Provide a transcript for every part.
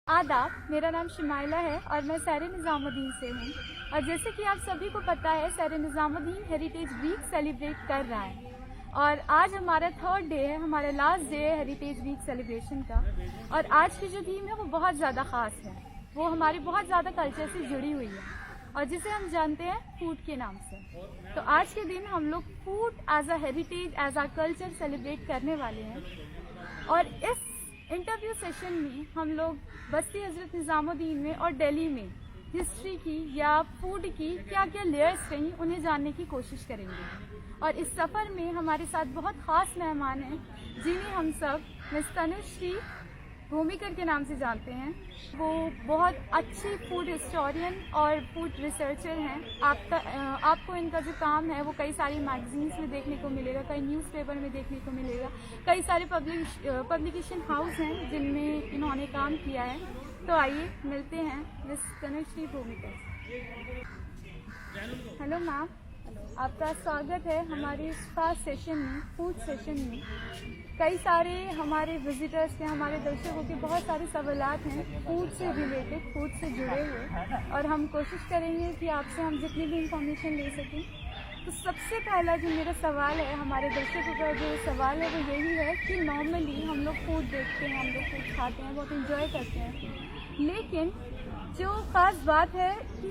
आदाब, मेरा नाम शिमाइला है और मैं सैर निज़ामुद्दीन से हूँ। और जैसे कि आप सभी को पता है, सैर निज़ामुद्दीन हेरिटेज वीक सेलिब्रेट कर रहा है और आज हमारा 3rd डे है, हमारा लास्ट डे है हेरिटेज वीक सेलिब्रेशन का। और आज की जो थीम है वो बहुत ज़्यादा ख़ास है, वो हमारी बहुत ज़्यादा कल्चर से जुड़ी हुई है और जिसे हम जानते हैं फूड के नाम से। तो आज के दिन हम लोग food as a heritage, as a culture celebrate करने वाले हैं। और इस इंटरव्यू सेशन में हम लोग बस्ती हजरत निज़ामुद्दीन में और दिल्ली में हिस्ट्री की या फूड की क्या क्या लेयर्स रही उन्हें जानने की कोशिश करेंगे। और इस सफ़र में हमारे साथ बहुत ख़ास मेहमान हैं जिन्हें हम सब मिस तनुश्री भूमिकर के नाम से जानते हैं। वो बहुत अच्छी फूड हिस्टोरियन और फूड रिसर्चर हैं। आपको इनका जो काम है वो कई सारी मैगजीन्स में देखने को मिलेगा, कई न्यूज़पेपर में देखने को मिलेगा, कई सारे पब्लिकेशन हाउस हैं जिनमें इन्होंने काम किया है। तो आइए मिलते हैं मिस तनुश्री भूमिकर से। हेलो मैम, आपका स्वागत है हमारे इस खास सेशन में, फूड सेशन में। कई सारे हमारे विजिटर्स के, हमारे दर्शकों के बहुत सारे सवालात हैं फूड से रिलेटेड, फूड से जुड़े हुए, और हम कोशिश करेंगे कि आपसे हम जितनी भी इंफॉर्मेशन ले सकें। तो सबसे पहला जो मेरा सवाल है, हमारे दर्शकों का जो सवाल है वो यही है कि नॉर्मली हम लोग फूड देखते हैं, हम लोग फूड खाते हैं, बहुत इंजॉय करते हैं, लेकिन जो ख़ास बात है कि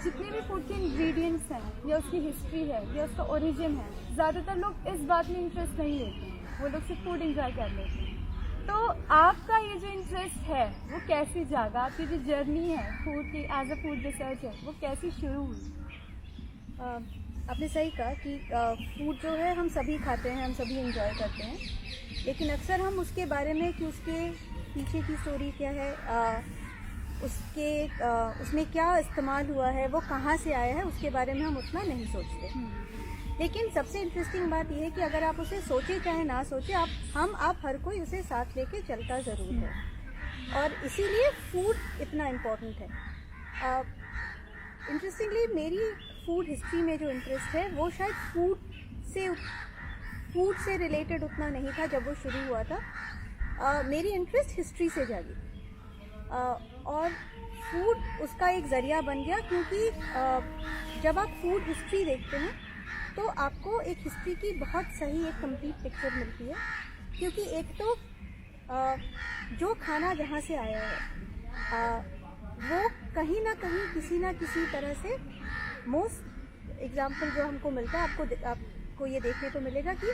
जितने भी फूड के इंग्रेडिएंट्स हैं या उसकी हिस्ट्री है या उसका ओरिजिन है, ज़्यादातर लोग इस बात में इंटरेस्ट नहीं लेते हैं, वो लोग सिर्फ फूड एंजॉय कर लेते हैं। तो आपका ये जो इंटरेस्ट है वो कैसे जागा, आपकी जो जर्नी है फूड की एज अ फूड रिसर्चर वो कैसे शुरू हुई? आपने सही कहा कि फूड जो है हम सभी खाते हैं, हम सभी एंजॉय करते हैं, लेकिन अक्सर हम उसके बारे में कि उसके पीछे की स्टोरी क्या है, उसमें क्या इस्तेमाल हुआ है, वो कहाँ से आया है, उसके बारे में हम उतना नहीं सोचते। लेकिन सबसे इंटरेस्टिंग बात यह है कि अगर आप उसे सोचे चाहे ना सोचे, आप हर कोई उसे साथ लेके चलता ज़रूर है, और इसीलिए फूड इतना इम्पोर्टेंट है। इंटरेस्टिंगली मेरी फूड हिस्ट्री में जो इंटरेस्ट है वो शायद फूड से रिलेटेड उतना नहीं था जब वो शुरू हुआ था। मेरी इंटरेस्ट हिस्ट्री से जागी, और फूड उसका एक ज़रिया बन गया, क्योंकि जब आप फूड हिस्ट्री देखते हैं तो आपको एक हिस्ट्री की बहुत सही एक कंप्लीट पिक्चर मिलती है। क्योंकि एक तो जो खाना जहाँ से आया है वो कहीं ना कहीं किसी ना किसी तरह से, मोस्ट एग्जाम्पल जो हमको मिलता है, आपको ये देखने को मिलेगा कि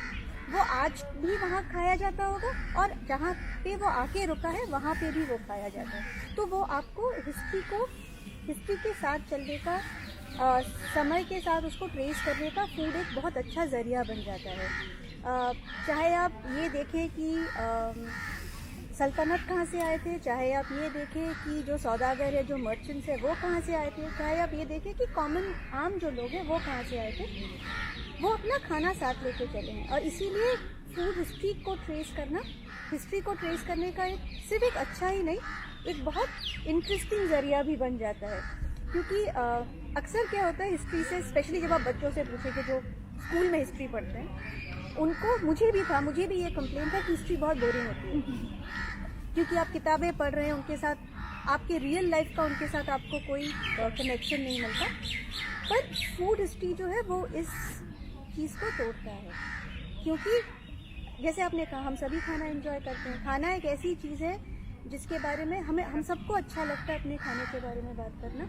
वो आज भी वहाँ खाया जाता होगा, और जहाँ पे वो आके रुका है वहाँ पे भी वो खाया जाता है। तो वो आपको हिस्ट्री के साथ चलने का, समय के साथ उसको ट्रेस करने का फूड एक बहुत अच्छा ज़रिया बन जाता है। चाहे आप ये देखें कि सल्तनत कहाँ से आए थे, चाहे आप ये देखें कि जो सौदागर है, जो मर्चेंट्स है, वो कहाँ से आए थे, चाहे आप ये देखें कि कॉमन आम जो लोग हैं वो कहाँ से आए थे, वो अपना खाना साथ लेके चले हैं। और इसीलिए फूड हिस्ट्री को ट्रेस करने का सिर्फ एक अच्छा ही नहीं, एक बहुत इंटरेस्टिंग ज़रिया भी बन जाता है। क्योंकि अक्सर क्या होता है हिस्ट्री से, स्पेशली जब आप बच्चों से पूछे कि जो स्कूल में हिस्ट्री पढ़ते हैं, उनको, मुझे भी ये कंप्लेन था कि हिस्ट्री बहुत बोरिंग होती है, क्योंकि आप किताबें पढ़ रहे हैं, उनके साथ आपके रियल लाइफ का उनके साथ आपको कोई कनेक्शन नहीं मिलता। पर फूड हिस्ट्री जो है वो इस चीज़ को तोड़ता है, क्योंकि जैसे आपने कहा हम सभी खाना एंजॉय करते हैं। खाना एक ऐसी चीज़ है जिसके बारे में हम सबको अच्छा लगता है अपने खाने के बारे में बात करना।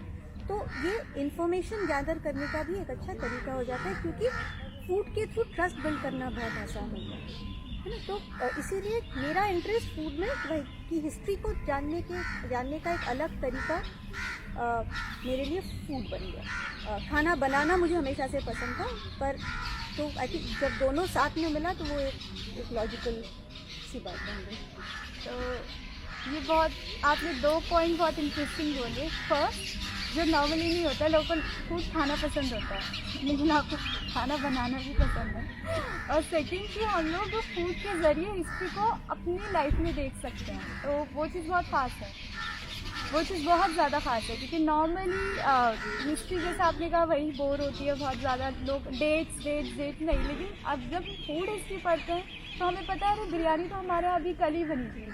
तो ये इन्फॉर्मेशन गैदर करने का भी एक अच्छा तरीका हो जाता है, क्योंकि फूड के थ्रू ट्रस्ट बिल्ड करना बहुत आसान होता है ना। तो इसीलिए मेरा इंटरेस्ट फूड में की हिस्ट्री को जानने का एक अलग तरीका मेरे लिए फूड बन गया। खाना बनाना मुझे हमेशा से पसंद था, पर तो आई थिंक जब दोनों साथ में मिला तो वो एक लॉजिकल सी बात बन गई। तो ये आपने 2 पॉइंट बहुत इंटरेस्टिंग बोले। फर्स्ट, जो नॉर्मली नहीं होता, लोगों को फूड खाना पसंद होता है, लेकिन आपको खाना बनाना भी पसंद है। और सेकंड कि हम लोग फूड के ज़रिए हिस्ट्री को अपनी लाइफ में देख सकते हैं, तो वो चीज़ बहुत ख़ास है, वो चीज़ बहुत ज़्यादा ख़ास है। क्योंकि नॉर्मली हिस्ट्री जैसे आपने कहा वही बोर होती है, बहुत ज़्यादा लोग डेट्स नहीं, लेकिन अब जब फूड हिस्ट्री पढ़ते हैं तो हमें पता है बिरयानी तो हमारे यहाँ अभी कल ही बनी थी,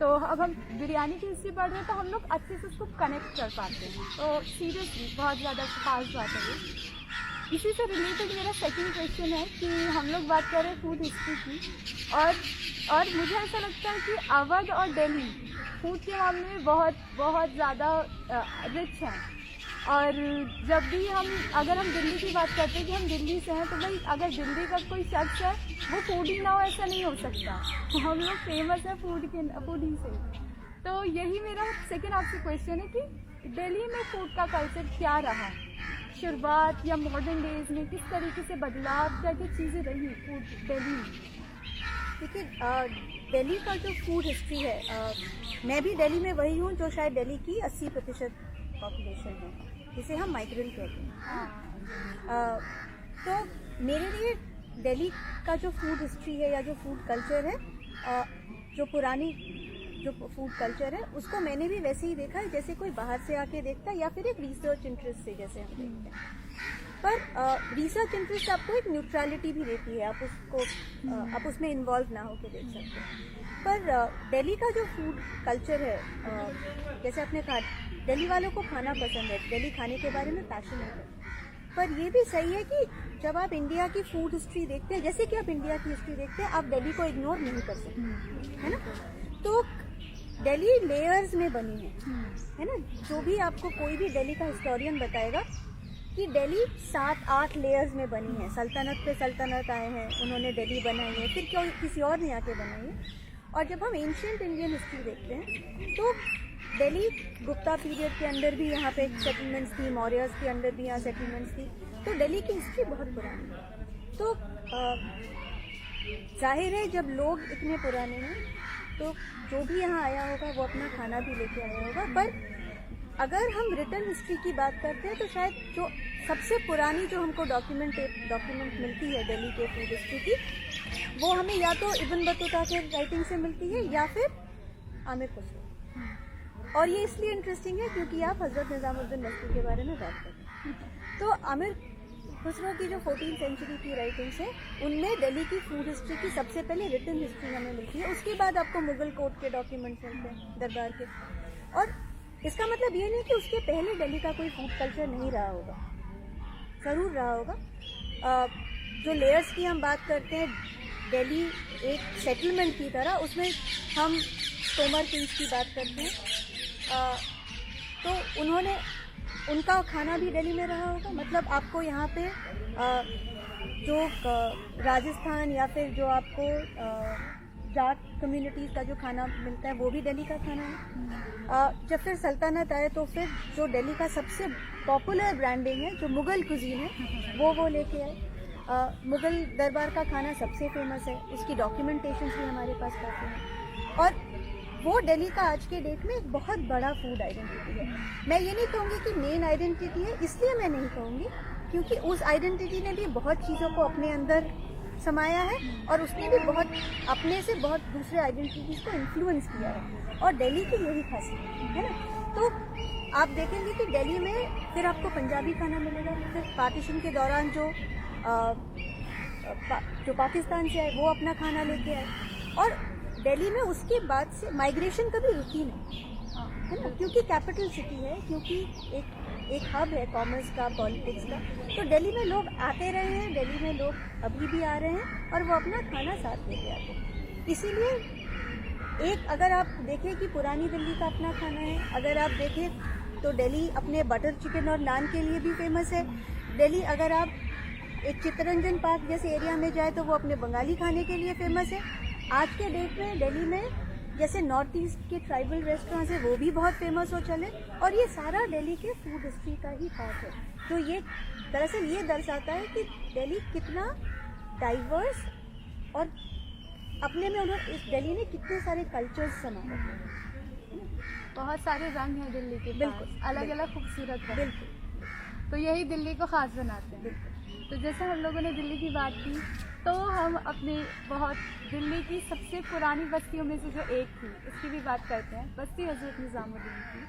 तो अब हम बिरयानी की हिस्ट्री पढ़ रहे हैं तो हम लोग अच्छे से उसको कनेक्ट कर पाते हैं। तो सीरियसली बहुत ज़्यादा खास बात है ये। इसी से रिलेटेड मेरा सेकंड क्वेश्चन है कि हम लोग बात कर रहे हैं फूड हिस्ट्री की, और मुझे ऐसा लगता है कि अवध और दिल्ली फूड के मामले में बहुत ज़्यादा रिच हैं। और जब भी अगर हम दिल्ली की बात करते हैं कि हम दिल्ली से हैं, तो भाई अगर दिल्ली का कोई शख्स है वो फूडी ना हो ऐसा नहीं हो सकता। तो हम लोग फेमस है फूडी से। तो यही मेरा सेकंड आपसे क्वेश्चन है कि दिल्ली में फूड का कल्चर क्या रहा, शुरुआत या मॉडर्न डेज में किस तरीके से बदलाव, क्या क्या चीज़ें रही फूड दिल्ली में? देखिए, दिल्ली का जो फूड हिस्ट्री है, मैं भी दिल्ली में वही हूँ जो शायद दिल्ली की 80% पॉपुलेशन है, जिसे हम माइग्रेंट कहते हैं। तो मेरे लिए दिल्ली का जो फूड हिस्ट्री है या जो फूड कल्चर है, जो पुरानी जो फूड कल्चर है, उसको मैंने भी वैसे ही देखा है जैसे कोई बाहर से आके देखता है या फिर एक रिसर्च इंटरेस्ट से जैसे हम देखते हैं। पर रिसर्च इंटरेस्ट आपको एक न्यूट्रलिटी भी देती है, आप उसमें इन्वॉल्व ना होकर देख सकते हैं। पर दिल्ली का जो फूड कल्चर है, जैसे आपने कहा दिल्ली वालों को खाना पसंद है, दिल्ली खाने के बारे में पैशनेट है। पर ये भी सही है कि जब आप इंडिया की फूड हिस्ट्री देखते हैं, जैसे कि आप इंडिया की हिस्ट्री देखते हैं, आप दिल्ली को इग्नोर नहीं कर सकते, है ना। तो दिल्ली लेयर्स में बनी है ना। जो भी आपको कोई भी दिल्ली का हिस्टोरियन बताएगा कि दिल्ली 7-8 लेयर्स में बनी है। सल्तनत पे सल्तनत आए हैं, उन्होंने दिल्ली बनाई है, फिर क्यों किसी और ने आके बनाई है। और जब हम एंशियंट इंडियन हिस्ट्री देखते हैं तो दिल्ली गुप्ता पीरियड के अंदर भी यहाँ पे सेटलमेंट्स थी, मौर्यस के अंदर भी यहाँ सेटलमेंट्स थी। तो दिल्ली की हिस्ट्री बहुत पुरानी है। तो जाहिर है जब लोग इतने पुराने हैं तो जो भी यहाँ आया होगा वो अपना खाना भी लेके आया होगा। पर अगर हम रिटर्न हिस्ट्री की बात करते हैं तो शायद जो सबसे पुरानी जो हमको डॉक्यूमेंट मिलती है दिल्ली के फूड हिस्ट्री की, वो हमें या तो इब्न बतूता के राइटिंग से मिलती है या फिर आमिर खुसरो। और ये इसलिए इंटरेस्टिंग है क्योंकि आप हजरत निजामुद्दीन मस्ती के बारे में बात कर रहे हैं। तो आमिर खुसरो की जो 14th सेंचुरी की राइटिंग्स है, उनमें दिल्ली की फूड हिस्ट्री की सबसे पहले रिटन हिस्ट्री हमें मिलती है। उसके बाद आपको मुगल कोर्ट के डॉक्यूमेंट्स मिलते हैं, दरबार के। और इसका मतलब ये नहीं कि उसके पहले दिल्ली का कोई फूड कल्चर नहीं रहा होगा, ज़रूर रहा होगा। जो लेयर्स की हम बात करते हैं, दिल्ली एक सेटलमेंट की तरह, उसमें हम तोमर किंग्स की बात करते हैं। तो उनका खाना भी दिल्ली में रहा होगा। मतलब आपको यहाँ पे जो राजस्थान या फिर जो आपको जाट कम्युनिटीज़ का जो खाना मिलता है वो भी दिल्ली का खाना है। जब फिर सल्तनत आए तो फिर जो दिल्ली का सबसे पॉपुलर ब्रांडिंग है, जो मुग़ल कुजीन है, वो लेके आए। मुग़ल दरबार का खाना सबसे फेमस है, उसकी डॉक्यूमेंटेशंस भी हमारे पास काफ़ी हैं। और वो दिल्ली का आज के डेट में एक बहुत बड़ा फूड आइडेंटिटी है। मैं ये नहीं कहूँगी कि मेन आइडेंटिटी है, इसलिए मैं नहीं कहूँगी क्योंकि उस आइडेंटिटी ने भी बहुत चीज़ों को अपने अंदर समाया है और उसने भी बहुत अपने से बहुत दूसरे आइडेंटिटीज़ को इन्फ्लुएंस किया है। और दिल्ली की यही खासियत है ना। तो आप देखेंगे कि दिल्ली में फिर आपको पंजाबी खाना मिलेगा। फिर पार्टीशन के दौरान जो पाकिस्तान से आए वो अपना खाना लेके आए। और दिल्ली में उसके बाद से माइग्रेशन कभी रुकी नहीं, है ना, क्योंकि कैपिटल सिटी है, क्योंकि एक हब है कॉमर्स का, पॉलिटिक्स का। तो दिल्ली में लोग आते रहे हैं, दिल्ली में लोग अभी भी आ रहे हैं और वो अपना खाना साथ लेके आते हैं। इसीलिए अगर आप देखें कि पुरानी दिल्ली का अपना खाना है, अगर आप देखें तो दिल्ली अपने बटर चिकन और नान के लिए भी फेमस है। दिल्ली अगर आप एक चित्तरंजन पार्क जैसे एरिया में जाए तो वो अपने बंगाली खाने के लिए फेमस है। आज के डेट में दिल्ली में जैसे नॉर्थ ईस्ट के ट्राइबल रेस्टोरेंट्स हैं वो भी बहुत फेमस हो चले। और ये सारा दिल्ली के फूड हिस्ट्री का ही पार्ट है। तो ये दरअसल ये दर्शाता है कि दिल्ली कितना डाइवर्स और अपने में इस दिल्ली ने कितने सारे कल्चर्स समाये हैं। बहुत सारे रंग हैं दिल्ली के, बिल्कुल अलग अलग खूबसूरत है। बिल्कुल। तो यही दिल्ली को खास बनाते हैं। तो जैसे हम लोगों ने दिल्ली की बात की, तो हम अपनी दिल्ली की सबसे पुरानी बस्तियों में से जो एक थी उसकी भी बात करते हैं, बस्ती हज़रत निज़ामुद्दीन की।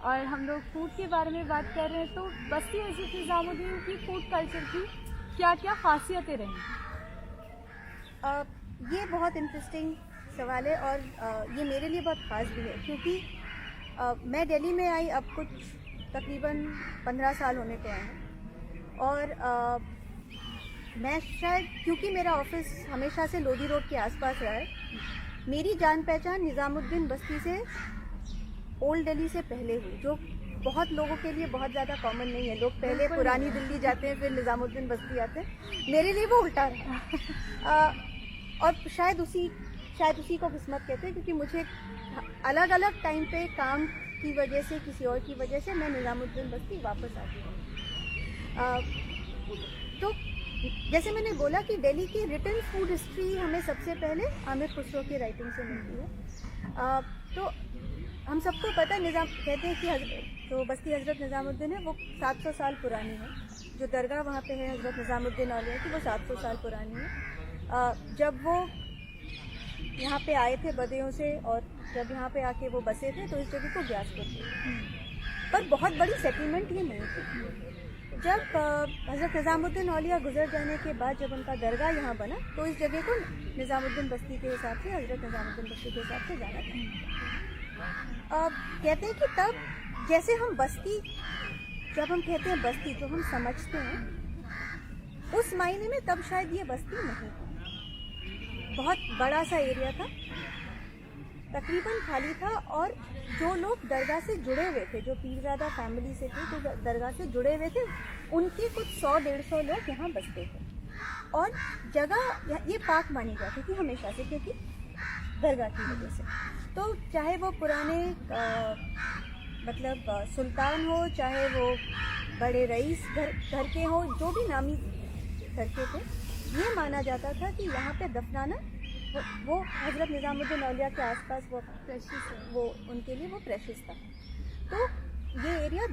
और हम लोग फूड के बारे में बात कर रहे हैं, तो बस्ती हज़रत निज़ामुद्दीन की फूड कल्चर की क्या क्या खासियतें रहीं? ये बहुत इंटरेस्टिंग सवाल है और ये मेरे लिए बहुत ख़ास भी है क्योंकि मैं दिल्ली में आई अब कुछ तकरीबन 15 साल होने को आए हैं और मैं शायद क्योंकि मेरा ऑफिस हमेशा से लोधी रोड के आसपास रहा है, मेरी जान पहचान निज़ामुद्दीन बस्ती से ओल्ड दिल्ली से पहले हुई, जो बहुत लोगों के लिए बहुत ज़्यादा कॉमन नहीं है। लोग पहले पुरानी दिल्ली जाते हैं फिर निज़ामुद्दीन बस्ती आते हैं, मेरे लिए वो उल्टा रहा। और शायद उसी को किस्मत कहते हैं क्योंकि मुझे अलग अलग टाइम पे काम की वजह से किसी और की वजह से मैं निज़ामुद्दीन बस्ती वापस आ गई। तो जैसे मैंने बोला कि दिल्ली की रिटन फूड हिस्ट्री हमें सबसे पहले आमिर खुसरो की राइटिंग से मिलती है। तो हम सबको पता है, कहते हैं कि जो बस्ती हज़रत निज़ामुद्दीन है वो 700 साल पुरानी है। जो दरगाह वहाँ पे है हज़रत निज़ामुद्दीन औलिया की, वो 700 साल पुरानी है। जब वो यहाँ पे आए थे बदियों से और जब यहाँ पे आके वो बसे थे तो इस जगह को ग्यासपुर थे, पर बहुत बड़ी सेटलमेंट ये नहीं थी। जब हज़रत निज़ामुद्दीन औलिया गुजर जाने के बाद जब उनका दरगाह यहाँ बना तो इस जगह को निज़ामुद्दीन बस्ती के हिसाब से, हज़रत निज़ामुद्दीन बस्ती के हिसाब से जाना था। कहते हैं कि तब जैसे हम बस्ती, जब हम कहते हैं बस्ती तो हम समझते हैं उस मायने में तब शायद ये बस्ती नहीं थी। बहुत बड़ा सा एरिया था, तकरीबन खाली था और जो लोग दरगाह से जुड़े हुए थे, जो पीरज़ादा फैमिली से थे, जो दरगाह से जुड़े हुए थे, उनके कुछ 100-150 लोग यहाँ बसते थे और जगह ये पाक मानी जाती थी हमेशा से क्योंकि दरगाह की वजह से। तो चाहे वो पुराने मतलब सुल्तान हो, चाहे वो बड़े रईस घर के हो, जो भी नामी घर के थे, ये माना जाता था कि यहाँ पे दफनाना वो हज़रत निज़ामुद्दीन औलिया के आसपास वो प्रेशियस है, वो उनके लिए वो प्रेशियस था। तो ये एरिया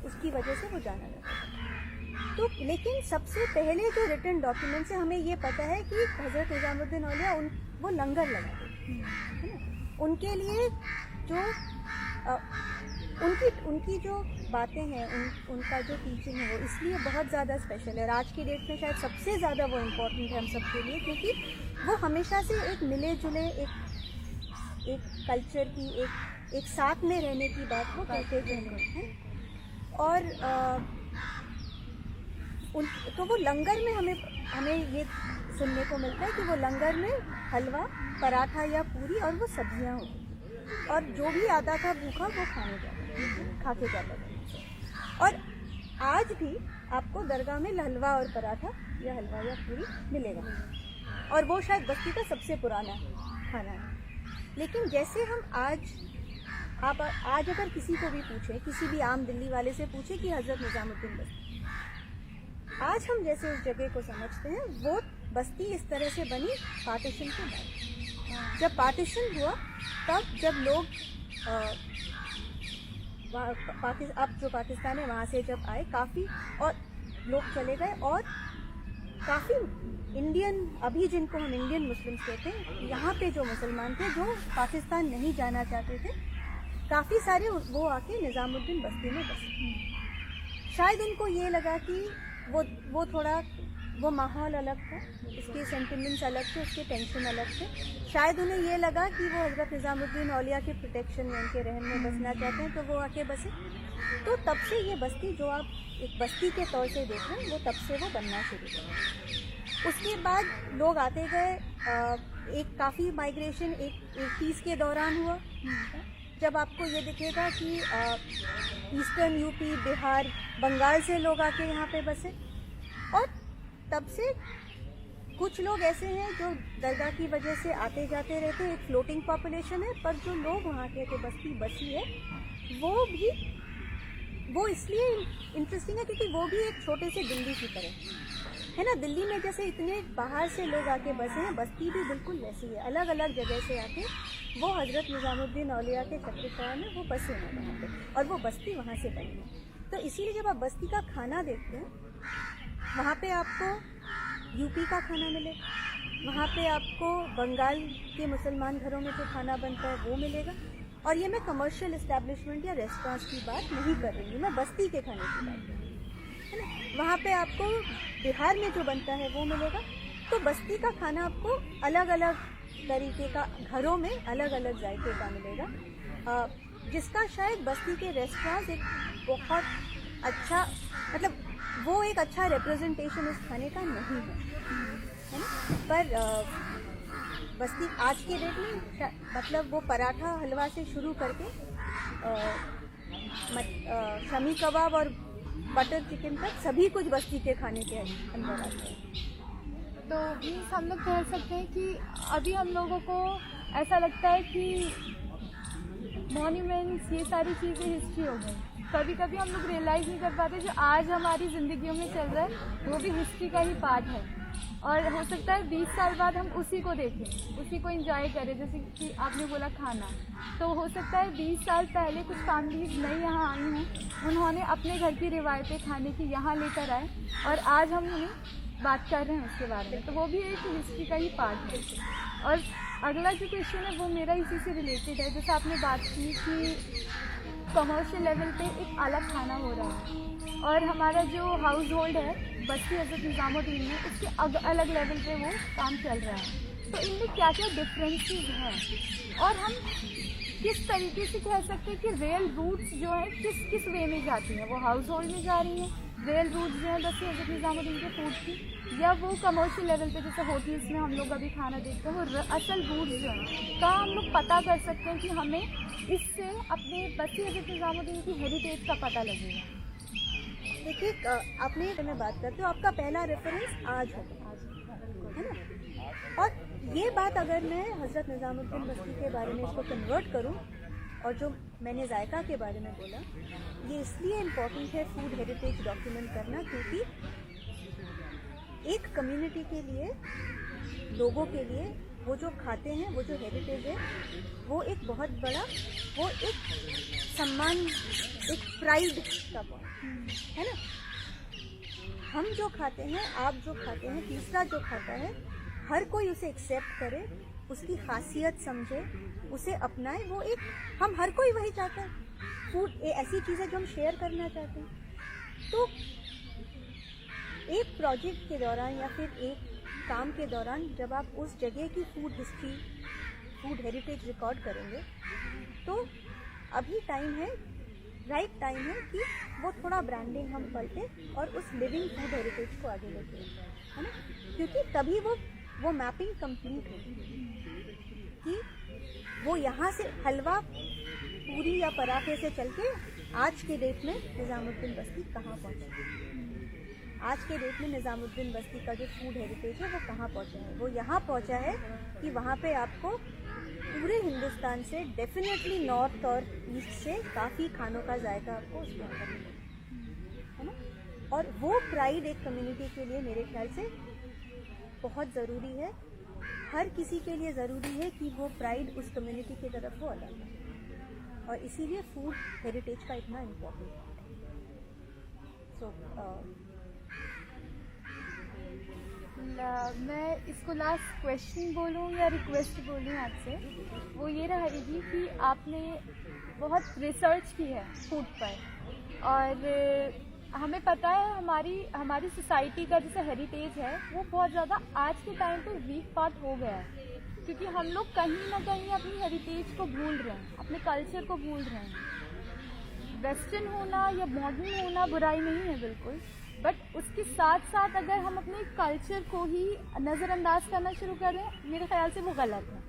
उसकी वजह से वो जाना जाता था। तो लेकिन सबसे पहले जो रिटन डॉक्यूमेंट से हमें ये पता है कि हज़रत निज़ामुद्दीन औलिया वो लंगर लगाते थे, है ना। उनके लिए जो उनकी जो बातें हैं, उनका जो टीचिंग है वो इसलिए बहुत ज़्यादा स्पेशल है और आज की डेट में शायद सबसे ज़्यादा वो इम्पोर्टेंट है हम सबके लिए, क्योंकि वो हमेशा से एक मिले जुले एक कल्चर की एक साथ में रहने की बात वो कहते हैं। और तो वो लंगर में हमें ये सुनने को मिलता है कि वो लंगर में हलवा, पराठा या पूरी और वो सब्जियां होती और जो भी आता था भूखा वो खा के जाता था। और आज भी आपको दरगाह में हलवा और पराठा या हलवा या पूरी मिलेगा और वो शायद बस्ती का सबसे पुराना खाना है। लेकिन जैसे हम आज अगर किसी को भी पूछे, किसी भी आम दिल्ली वाले से पूछे कि हज़रत निज़ामुद्दीन बस्ती, आज हम जैसे उस जगह को समझते हैं वो बस्ती इस तरह से बनी पार्टीशन के बाद। जब पार्टीशन हुआ तब जब लोग अब जो पाकिस्तान है वहाँ से जब आए, काफ़ी और लोग चले गए और काफ़ी इंडियन, अभी जिनको हम इंडियन मुस्लिम्स कहते हैं, यहाँ पे जो मुसलमान थे जो पाकिस्तान नहीं जाना चाहते थे, काफ़ी सारे वो आके निज़ामुद्दीन बस्ती में बसे। शायद उनको ये लगा कि वो थोड़ा वो माहौल अलग था, उसके सेंटिमेंट्स अलग थे, उसके टेंशन अलग थे। शायद उन्हें ये लगा कि वो हज़रत निज़ामुद्दीन औलिया के प्रोटेक्शन में, उनके रहम में बसना चाहते हैं, तो वो आके बसे। तो तब से ये बस्ती जो आप एक बस्ती के तौर से देख रहे हैं, वो तब से वो बनना शुरू हुआ। उसके बाद लोग आते गए, एक काफ़ी माइग्रेशन एक 80s के दौरान हुआ, जब आपको ये दिखेगा कि ईस्टर्न यूपी, बिहार, बंगाल से लोग आके यहाँ पे बसे। और तब से कुछ लोग ऐसे हैं जो दरगाह की वजह से आते जाते रहते हैं, एक फ्लोटिंग पॉपुलेशन है, पर जो लोग वहाँ के जो बस्ती बसी है वो इसलिए इंटरेस्टिंग है क्योंकि वो भी एक छोटे से दिल्ली की तरह है ना। दिल्ली में जैसे इतने बाहर से लोग आके बसे हैं, बस्ती भी बिल्कुल वैसी है, अलग अलग जगह से आके वो हज़रत निज़ामुद्दीन औलिया के चक्कर में वो बसे हैं वहाँ पे और वो बस्ती वहाँ से बनी है। तो इसीलिए जब आप बस्ती का खाना देखते हैं, वहाँ पे आपको यूपी का खाना मिलेगा, वहाँ पे आपको बंगाल के मुसलमान घरों में जो खाना बनता है वो मिलेगा। और ये मैं कमर्शियल इस्टेब्लिशमेंट या रेस्टोरेंट्स की बात नहीं कर रही हूँ, मैं बस्ती के खाने की बात कर रही हूँ, है ना। वहाँ पे आपको बिहार में जो बनता है वो मिलेगा। तो बस्ती का खाना आपको अलग अलग तरीके का घरों में अलग अलग जायके का मिलेगा, जिसका शायद बस्ती के रेस्टोरेंट्स एक बहुत अच्छा, मतलब वो एक अच्छा रिप्रेजेंटेशन उस खाने का नहीं है ना। पर बस्ती आज के डेट में मतलब वो पराठा हलवा से शुरू करके शमी कबाब और बटर चिकन तक सभी कुछ बस्ती के खाने के अंदर आता है। तो मीन्स हम लोग कह सकते हैं कि अभी हम लोगों को ऐसा लगता है कि मॉन्यूमेंट्स ये सारी चीज़ें हिस्ट्री हो गई। कभी कभी हम लोग रियलाइज़ नहीं कर पाते जो आज हमारी ज़िंदगियों में चल रहा है वो भी हिस्ट्री का ही पार्ट है, और हो सकता है 20 साल बाद हम उसी को देखें, उसी को एंजॉय करें। जैसे कि आपने बोला खाना, तो हो सकता है 20 साल पहले कुछ फैमिलीज नई यहाँ आई हों, उन्होंने अपने घर की रिवायतें खाने की यहाँ लेकर आए और आज हम उन्हें बात कर रहे हैं उसके बारे में, तो वो भी एक हिस्ट्री का ही पार्ट है। और अगला जो क्वेश्चन है वो मेरा इसी से रिलेटेड है। जैसे आपने बात की कि कमर्शियल लेवल पे एक अलग खाना हो रहा है और हमारा जो हाउस होल्ड है बस्ती हज़रत निज़ामुद्दीन में उसके अलग लेवल पे वो काम चल रहा है। तो इनमें क्या क्या डिफरेंसेस हैं और हम किस तरीके से कह सकते हैं कि रियल रूट्स जो है किस वे में जाती हैं, वो हाउस होल्ड में जा रही हैं रियल रूट्स जो है बस्ती हज़रत निज़ामुद्दीन के फूड की, या वो कमर्शियल लेवल पे जैसे होटल्स में हम लोग अभी खाना देखते हैं वो असल रूट्स जो हैं का हम लोग पता कर सकते हैं कि हमें इससे अपने बस्ती हज़रत निज़ामुद्दीन की हेरिटेज का पता लगेगा। देखिए, आपने मैं बात करते हो, आपका पहला रेफरेंस आज होगा, है ना। और ये बात अगर मैं हज़रत निज़ामुद्दीन बस्ती के बारे में इसको कन्वर्ट करूं, और जो मैंने जायका के बारे में बोला, ये इसलिए इम्पोर्टेंट है फूड हेरिटेज डॉक्यूमेंट करना क्योंकि एक कम्युनिटी के लिए, लोगों के लिए वो जो खाते हैं, वो जो हेरिटेज है, वो एक बहुत बड़ा, वो एक सम्मान, एक प्राइड का पॉइंट है ना। हम जो खाते हैं, आप जो खाते हैं, तीसरा जो खाता है, हर कोई उसे एक्सेप्ट करे, उसकी खासियत समझे, उसे अपनाए, वो एक, हम हर कोई वही चाहता है। फूड ऐसी चीज़ है जो हम शेयर करना चाहते हैं। तो एक प्रोजेक्ट के दौरान या फिर एक काम के दौरान जब आप उस जगह की food history, food heritage record करेंगे, तो अभी टाइम है, राइट टाइम है कि वो थोड़ा ब्रांडिंग हम करते और उस लिविंग फूड हेरिटेज को आगे लेते हैं, है ना। क्योंकि तभी वो मैपिंग कंप्लीट होगी कि वो यहाँ से हलवा, पूरी या पराठे से चल के आज के डेट में निज़ामुद्दीन बस्ती कहाँ पहुँचा। आज के डेट में निज़ामुद्दीन बस्ती का जो फूड हेरिटेज है वो कहाँ पहुँचा है। वो यहाँ पहुँचा है कि वहाँ पे आपको पूरे हिंदुस्तान से, डेफिनेटली नॉर्थ और ईस्ट से काफ़ी खानों का जायका आपको उसमें अंदर मिलेगा, है ना। और वो प्राइड एक कम्युनिटी के लिए मेरे ख्याल से बहुत ज़रूरी है। हर किसी के लिए ज़रूरी है कि वो प्राइड उस कम्युनिटी की तरफ वो अलग है, और इसीलिए फूड हेरिटेज का इतना इम्पोर्टेंट है। मैं इसको लास्ट क्वेश्चन बोलूँ या रिक्वेस्ट बोलूँ आपसे, वो ये रहेगी कि आपने बहुत रिसर्च की है फूड पर, और हमें पता है हमारी सोसाइटी का जैसे हेरिटेज है वो बहुत ज़्यादा आज के टाइम पे वीक पार्ट हो गया है, क्योंकि हम लोग कहीं ना कहीं अपनी हेरिटेज को भूल रहे हैं, अपने कल्चर को भूल रहे हैं। वेस्टर्न होना या मॉडर्न होना बुराई नहीं है बिल्कुल, बट उसके साथ साथ अगर हम अपने कल्चर को ही नज़रअंदाज करना शुरू करें, मेरे ख्याल से वो गलत है।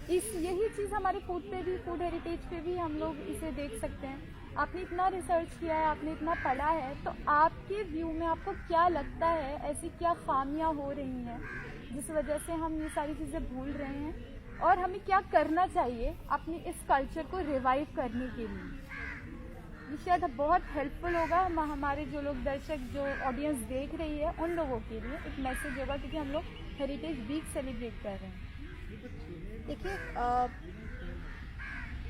यही चीज़ हमारे फूड पे भी, फूड हेरिटेज पे भी हम लोग इसे देख सकते हैं। आपने इतना रिसर्च किया है, आपने इतना पढ़ा है, तो आपके व्यू में आपको क्या लगता है, ऐसी क्या खामियां हो रही हैं जिस वजह से हम ये सारी चीज़ें भूल रहे हैं, और हमें क्या करना चाहिए अपने इस कल्चर को रिवाइव करने के लिए? ये शायद बहुत हेल्पफुल होगा हमारे जो लोग दर्शक, जो ऑडियंस देख रही है, उन लोगों के लिए एक मैसेज होगा, क्योंकि हम लोग हेरिटेज वीक सेलिब्रेट कर रहे हैं। देखिए,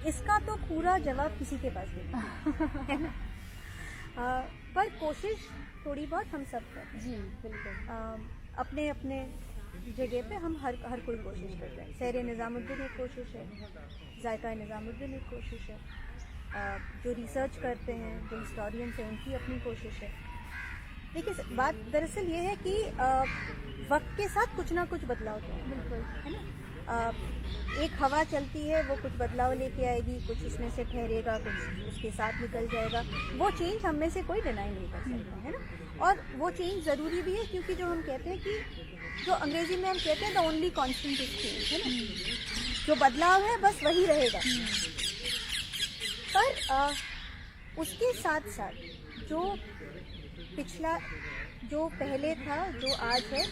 इसका तो पूरा जवाब किसी के पास नहीं है ना। पर कोशिश थोड़ी बहुत हम सब करते हैं। जी बिल्कुल। अपने अपने जगह पे हम हर कोई कोशिश करते हैं। सहरे निज़ामुद्दीन एक कोशिश है, जायका निज़ामुद्दीन एक कोशिश है, जो रिसर्च करते हैं, जो हिस्टोरियंस हैं, उनकी अपनी कोशिश है। देखिए, बात दरअसल ये है कि वक्त के साथ कुछ ना कुछ बदलाव होता है, बिल्कुल, है ना। एक हवा चलती है, वो कुछ बदलाव लेके आएगी, कुछ उसमें से ठहरेगा, कुछ उसके साथ निकल जाएगा। वो चेंज हम में से कोई डिनाई नहीं कर सकता, है ना। और वो चेंज ज़रूरी भी है, क्योंकि जो हम कहते हैं कि जो अंग्रेजी में हम कहते हैं the only constant is change, है ना। जो बदलाव है बस वही रहेगा। पर उसके साथ साथ जो पिछला, जो पहले था, जो आज है,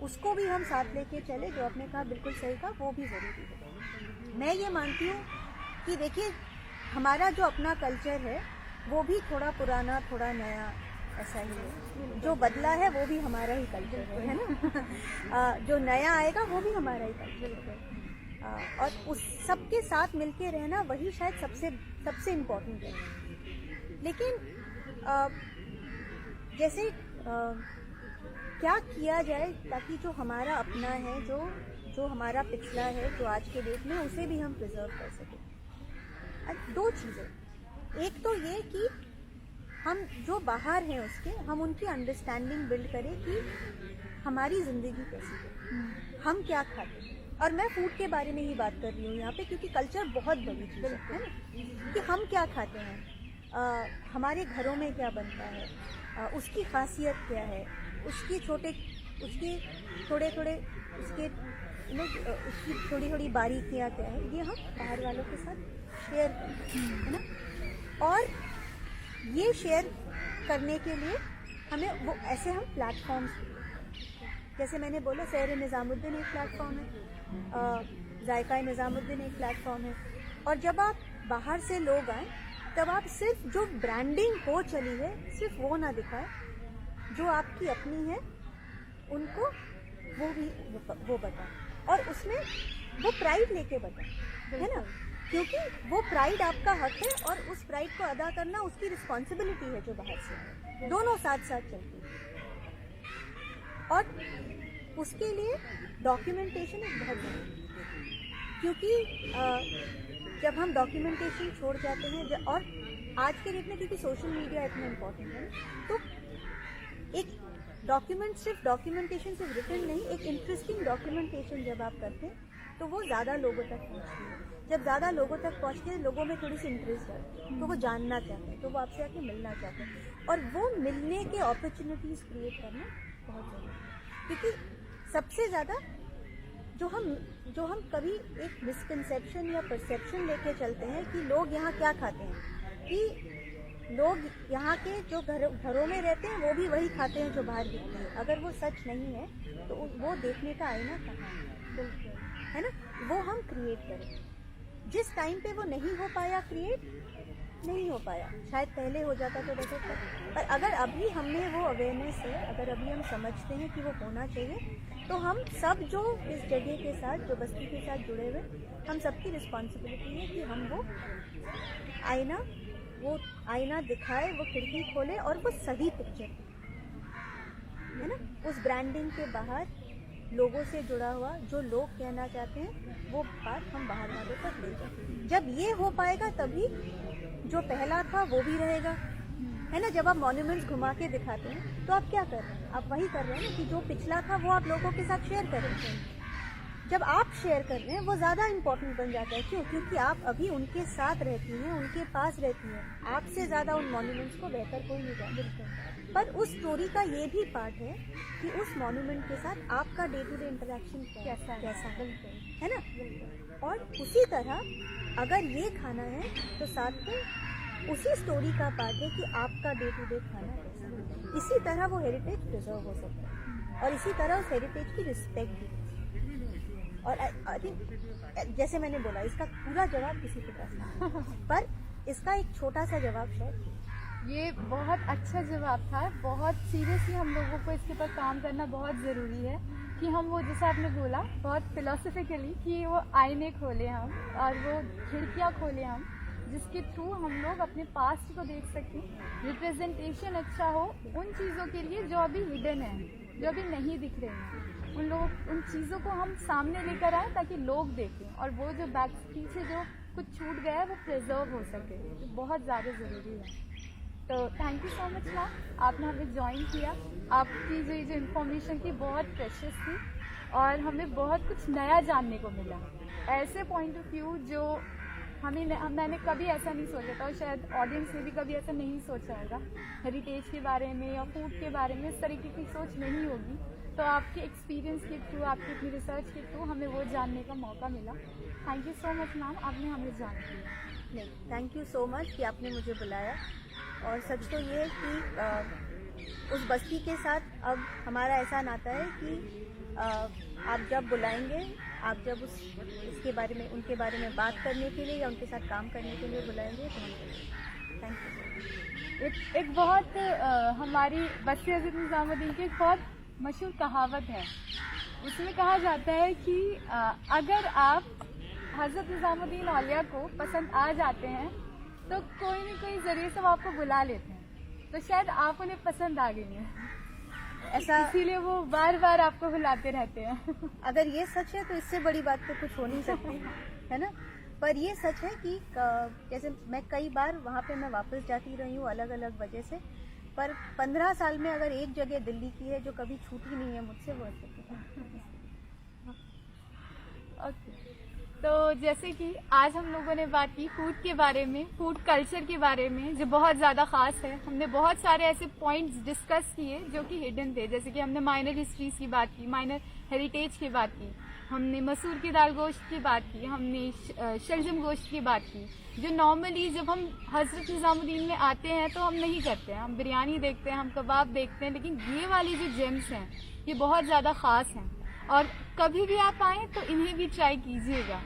उसको भी हम साथ लेके चले। जो आपने कहा बिल्कुल सही कहा, वो भी ज़रूरी है। मैं ये मानती हूँ कि देखिए, हमारा जो अपना कल्चर है वो भी थोड़ा पुराना थोड़ा नया ऐसा ही है। जो बदला है वो भी हमारा ही कल्चर है ना। जो नया आएगा वो भी हमारा ही कल्चर है। और उस सबके साथ मिलके रहना वही शायद सबसे इम्पोर्टेंट है। लेकिन जैसे क्या किया जाए ताकि जो हमारा अपना है, जो हमारा पिछला है, जो आज के डेट में, उसे भी हम प्रिजर्व कर सकें। दो चीज़ें, एक तो ये कि हम जो बाहर हैं उसके, हम उनकी अंडरस्टैंडिंग बिल्ड करें कि हमारी ज़िंदगी कैसी है, हम क्या खाते हैं। और मैं फूड के बारे में ही बात कर रही हूँ यहाँ पे, क्योंकि कल्चर बहुत बड़ी चीज़ है ना, कि हम क्या खाते हैं, हमारे घरों में क्या बनता है, उसकी खासियत क्या है, उसकी थोड़ी थोड़ी बारीकियाँ क्या है, ये हम बाहर वालों के साथ शेयर करते हैं, है ना। और ये शेयर करने के लिए हमें वो ऐसे हम प्लेटफॉर्म्स, जैसे मैंने बोला, सहर निज़ामुद्दीन एक प्लेटफॉर्म है, जायका निज़ामुद्दीन एक प्लेटफॉर्म है। और जब आप बाहर से लोग आए, तब आप सिर्फ जो ब्रांडिंग हो चली है, सिर्फ वो ना दिखाए, जो आपकी अपनी है उनको वो बताएं, और उसमें वो प्राइड लेके बताएं, है ना। क्योंकि वो प्राइड आपका हक है, और उस प्राइड को अदा करना उसकी रिस्पॉन्सिबिलिटी है जो बाहर से है। दोनों साथ साथ चलती है। और उसके लिए डॉक्यूमेंटेशन एक बहुत ज़रूरी है, क्योंकि जब हम डॉक्यूमेंटेशन छोड़ जाते हैं, और आज के डेट में क्योंकि सोशल मीडिया इतना इम्पोर्टेंट है, तो एक डॉक्यूमेंट सिर्फ डॉक्यूमेंटेशन सिर्फ रिटन नहीं, एक इंटरेस्टिंग डॉक्यूमेंटेशन जब आप करते हैं तो वो ज़्यादा लोगों तक पहुँचती है। जब ज़्यादा लोगों तक पहुँचती है, लोगों में थोड़ी सी इंटरेस्ट है, तो वो जानना चाहते हैं, तो वो आपसे आके मिलना चाहते हैं, और वो मिलने के अपॉर्चुनिटीज़ क्रिएट करना बहुत ज़रूरी है। क्योंकि सबसे ज़्यादा जो हम कभी एक मिसकंसेप्शन या परसेप्शन लेके चलते हैं कि लोग यहाँ क्या खाते हैं, कि लोग यहाँ के जो घरों में रहते हैं वो भी वही खाते हैं जो बाहर दिखते हैं। अगर वो सच नहीं है तो वो देखने का आईना कहाँ है, है ना। वो हम क्रिएट करें। जिस टाइम पे वो नहीं हो पाया, क्रिएट नहीं हो पाया, शायद पहले हो जाता तो बेहतर था, पर अगर अभी हमने वो अवेयरनेस है, अगर अभी हम समझते हैं कि वो होना चाहिए, तो हम सब जो इस जगह के साथ, जो बस्ती के साथ जुड़े हुए, हम सबकी रिस्पॉन्सिबिलिटी है कि हम वो आईना दिखाए, वो खिड़की खोले, और वो सही पिक्चर है ना, उस ब्रांडिंग के बाहर लोगों से जुड़ा हुआ, जो लोग कहना चाहते हैं वो बात हम बाहर वालों तक ले जाए। जब ये हो पाएगा तभी जो पहला था वो भी रहेगा, है ना। जब आप मॉन्यूमेंट्स घुमा के दिखाते हैं तो आप क्या कर रहे हैं, आप वही कर रहे हैं ना, कि जो पिछला था वो आप लोगों के साथ शेयर कर रहे हैं। जब आप शेयर कर रहे हैं वो ज़्यादा इम्पोर्टेंट बन जाता है। क्यों? क्योंकि आप अभी उनके साथ रहती हैं, उनके पास रहती हैं, आपसे ज़्यादा उन मॉन्यूमेंट्स को बेहतर कोई नहीं जानता। पर उस स्टोरी का ये भी पार्ट है कि उस मॉन्यूमेंट के साथ आपका डे टू डे इंटरेक्शन कैसा है ना। और उसी तरह अगर ये खाना है तो साथ में उसी स्टोरी का पार्ट है कि आपका डे टू डे खाना कैसा है। इसी तरह वो हेरिटेज प्रिजर्व हो सकता है, और इसी तरह उस हेरिटेज की रिस्पेक्ट भी। और आई थिंक जैसे मैंने बोला, इसका पूरा जवाब किसी के पास नहीं, पर इसका एक छोटा सा जवाब शायद। ये बहुत अच्छा जवाब था। बहुत सीरियसली हम लोगों को इसके ऊपर काम करना बहुत ज़रूरी है, कि हम वो, जैसे आपने बोला बहुत फिलोसफिकली, कि वो आईने खोले हम, और वो खिड़कियाँ खोले हम, जिसके थ्रू हम लोग अपने पास्ट को देख सकें। रिप्रेजेंटेशन अच्छा हो उन चीज़ों के लिए जो अभी हिडन है, जो अभी नहीं दिख रहे हैं, उन चीज़ों को हम सामने लेकर आए ताकि लोग देखें, और वो जो बैक पीछे जो कुछ छूट गया है वो प्रिजर्व हो सके। तो बहुत ज़्यादा ज़रूरी है। तो thank you so much ma'am, आपने हमें ज्वाइन किया। आपकी जो इन्फॉर्मेशन थी बहुत प्रेशियस थी, और हमें बहुत कुछ नया जानने को मिला, ऐसे पॉइंट ऑफ व्यू जो मैंने कभी ऐसा नहीं सोचा था और शायद ऑडियंस ने भी कभी ऐसा नहीं सोचा होगा। हेरिटेज के बारे में या फूड के बारे में इस तरीके की सोच नहीं होगी। तो आपके एक्सपीरियंस के थ्रू, आपकी अपनी रिसर्च के थ्रू हमें वो जानने का मौका मिला। Thank you so much ma'am, आपने हमें जान दिया। नहीं, थैंक यू सो मच कि आपने मुझे बुलाया। और सच तो ये है कि उस बस्ती के साथ अब हमारा ऐसा नाता है कि आप जब बुलाएंगे, आप जब इसके बारे में, उनके बारे में बात करने के लिए या उनके साथ काम करने के लिए बुलाएंगे तो हम करेंगे। Thank you. एक बहुत हमारी बस्ती हज़रत निज़ामुद्दीन की एक बहुत मशहूर कहावत है। उसमें कहा जाता है कि अगर आप हज़रत निज़ामुद्दीन औलिया को पसंद आ जाते हैं तो कोई न कोई ज़रिए से वो आपको बुला लेते हैं। तो शायद आप उन्हें पसंद आ गई हैं, ऐसा, इसीलिए वो बार बार आपको बुलाते रहते हैं। अगर ये सच है तो इससे बड़ी बात तो कुछ हो नहीं सकती, है ना। पर ये सच है कि जैसे मैं कई बार वहाँ पे मैं वापस जाती रही हूँ अलग अलग वजह से, पर 15 साल में अगर एक जगह दिल्ली की है जो कभी छूटी नहीं है मुझसे, वो ओके, तो जैसे कि आज हम लोगों ने बात की फूड के बारे में, फूड कल्चर के बारे में जो बहुत ज़्यादा ख़ास है। हमने बहुत सारे ऐसे पॉइंट्स डिस्कस किए जो कि हिडन थे, जैसे कि हमने माइनर हिस्ट्रीज की बात की, माइनर हेरिटेज की बात की, हमने मसूर की दाल गोश्त की बात की, हमने शलजम गोश्त की बात की, जो नॉर्मली जब हम हज़रत निज़ामुद्दीन में आते हैं तो हम नहीं करते हैं। हम बिरयानी देखते हैं, हम कबाब देखते हैं, लेकिन ये वाली जो जेम्स हैं ये बहुत ज़्यादा ख़ास हैं और कभी भी आप आएँ तो इन्हें भी ट्राई कीजिएगा।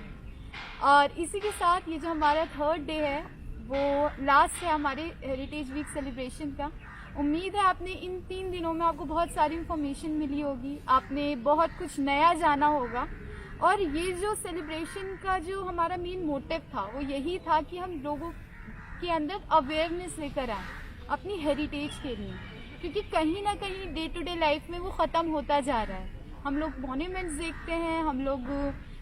और इसी के साथ ये जो हमारा 3rd डे है वो लास्ट है हमारे हेरिटेज वीक सेलिब्रेशन का। उम्मीद है आपने इन 3 दिनों में आपको बहुत सारी इन्फॉर्मेशन मिली होगी, आपने बहुत कुछ नया जाना होगा। और ये जो सेलिब्रेशन का जो हमारा मेन मोटिव था वो यही था कि हम लोगों के अंदर अवेयरनेस लेकर आए अपनी हेरिटेज के लिए, क्योंकि कहीं ना कहीं डे टू डे लाइफ में वो ख़त्म होता जा रहा है। हम लोग मॉन्यूमेंट्स देखते हैं, हम लोग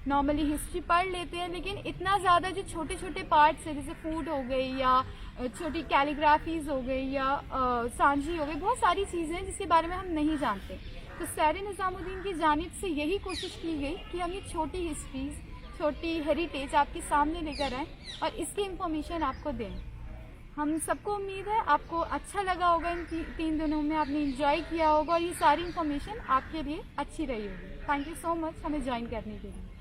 नॉर्मली हिस्ट्री पढ़ लेते हैं, लेकिन इतना ज़्यादा जो छोटे छोटे पार्ट्स है जैसे फूड हो गई या छोटी कैलीग्राफीज हो गई या सांझी हो गई, बहुत सारी चीज़ें हैं जिसके बारे में हम नहीं जानते। तो सैर निज़ामुद्दीन की जानिब से यही कोशिश की गई कि हम ये छोटी हिस्ट्रीज, छोटी हेरिटेज आपके सामने लेकर आएँ और इसकी इन्फॉर्मेशन आपको दें। हम सबको उम्मीद है आपको अच्छा लगा होगा, इन 3 दिनों में आपने इंजॉय किया होगा और ये सारी इन्फॉर्मेशन आपके लिए अच्छी रही होगी। थैंक यू सो मच हमें ज्वाइन करने के लिए।